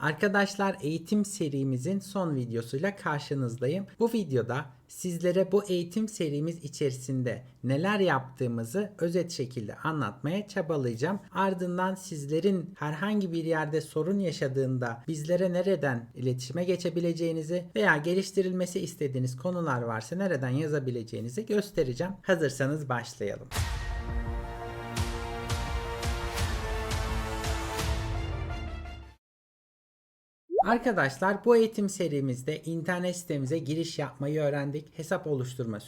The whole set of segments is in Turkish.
Arkadaşlar eğitim serimizin son videosuyla karşınızdayım. Bu videoda sizlere bu eğitim serimiz içerisinde neler yaptığımızı özet şekilde anlatmaya çabalayacağım. Ardından sizlerin herhangi bir yerde sorun yaşadığında bizlere nereden iletişime geçebileceğinizi veya geliştirilmesi istediğiniz konular varsa nereden yazabileceğinizi göstereceğim. Hazırsanız başlayalım. Arkadaşlar bu eğitim serimizde internet sitemize giriş yapmayı öğrendik. Hesap oluşturma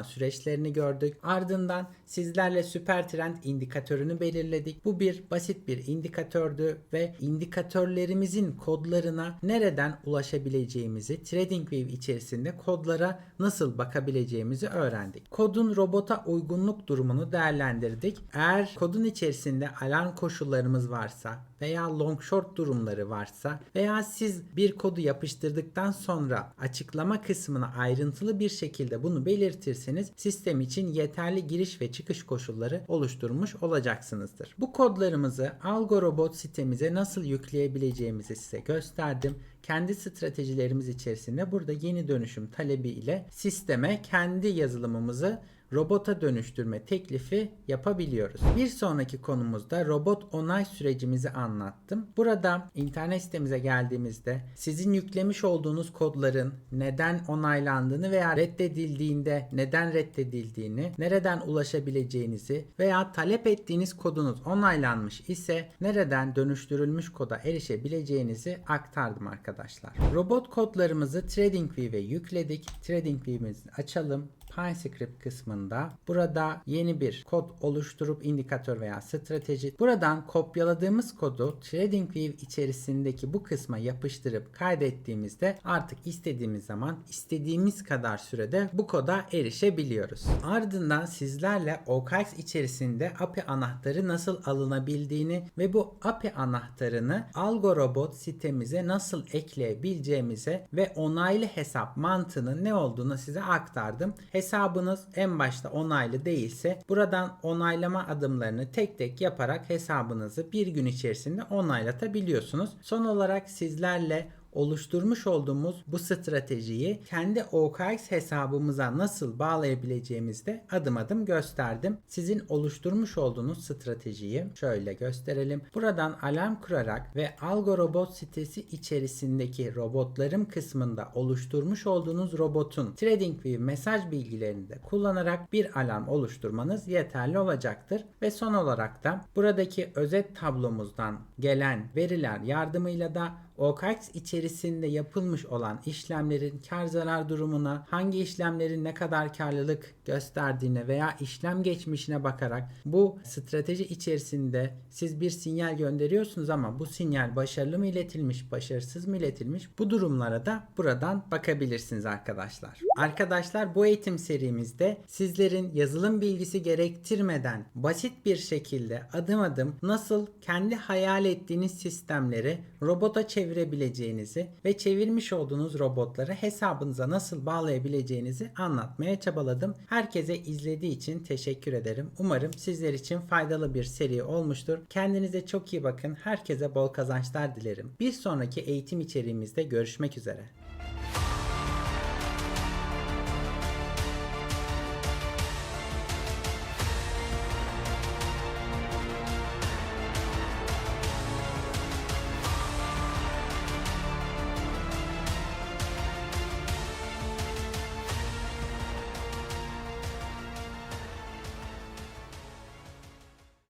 süreçlerini gördük. Ardından sizlerle Süpertrend indikatörünü belirledik. Bu bir basit bir indikatördü ve indikatörlerimizin kodlarına nereden ulaşabileceğimizi, TradingView içerisinde kodlara nasıl bakabileceğimizi öğrendik. Kodun robota uygunluk durumunu değerlendirdik. Eğer kodun içerisinde alarm koşullarımız varsa veya long short durumları varsa veya siz bir kodu yapıştırdıktan sonra açıklama kısmına ayrıntılı bir şekilde bunu belirtirseniz sistem için yeterli giriş ve çıkış koşulları oluşturmuş olacaksınızdır. Bu kodlarımızı AlgoRobot sitemize nasıl yükleyebileceğimizi size gösterdim. Kendi stratejilerimiz içerisinde burada yeni dönüşüm talebi ile sisteme kendi yazılımımızı robota dönüştürme teklifi yapabiliyoruz. Bir sonraki konumuzda robot onay sürecimizi anlattım. Burada internet sitemize geldiğimizde sizin yüklemiş olduğunuz kodların neden onaylandığını veya reddedildiğinde neden reddedildiğini, nereden ulaşabileceğinizi veya talep ettiğiniz kodunuz onaylanmış ise nereden dönüştürülmüş koda erişebileceğinizi aktardım arkadaşlar. Robot kodlarımızı TradingView'e yükledik. TradingView'imizi açalım. PyScript kısmında burada yeni bir kod oluşturup indikatör veya strateji. Buradan kopyaladığımız kodu TradingView içerisindeki bu kısma yapıştırıp kaydettiğimizde artık istediğimiz zaman istediğimiz kadar sürede bu koda erişebiliyoruz. Ardından sizlerle OKX içerisinde API anahtarı nasıl alınabildiğini ve bu API anahtarını AlgoRobot sitemize nasıl ekleyebileceğimize ve onaylı hesap mantığının ne olduğunu size aktardım. Hesabınız en başta onaylı değilse buradan onaylama adımlarını tek tek yaparak hesabınızı bir gün içerisinde onaylatabiliyorsunuz. Son olarak sizlerle oluşturmuş olduğumuz bu stratejiyi kendi OKX hesabımıza nasıl bağlayabileceğimizi de adım adım gösterdim. Sizin oluşturmuş olduğunuz stratejiyi şöyle gösterelim. Buradan alarm kurarak ve AlgoRobot sitesi içerisindeki robotlarım kısmında oluşturmuş olduğunuz robotun TradingView mesaj bilgilerini de kullanarak bir alarm oluşturmanız yeterli olacaktır. Ve son olarak da buradaki özet tablomuzdan gelen veriler yardımıyla da OKX içerisinde yapılmış olan işlemlerin kar zarar durumuna, hangi işlemlerin ne kadar karlılık gösterdiğine veya işlem geçmişine bakarak bu strateji içerisinde siz bir sinyal gönderiyorsunuz ama bu sinyal başarılı mı iletilmiş, başarısız mı iletilmiş, bu durumlara da buradan bakabilirsiniz arkadaşlar. Arkadaşlar bu eğitim serimizde sizlerin yazılım bilgisi gerektirmeden basit bir şekilde adım adım nasıl kendi hayal ettiğiniz sistemleri robota çevirebileceğinizi ve çevirmiş olduğunuz robotları hesabınıza nasıl bağlayabileceğinizi anlatmaya çabaladım. Herkese izlediği için teşekkür ederim. Umarım sizler için faydalı bir seri olmuştur. Kendinize çok iyi bakın. Herkese bol kazançlar dilerim. Bir sonraki eğitim içeriğimizde görüşmek üzere.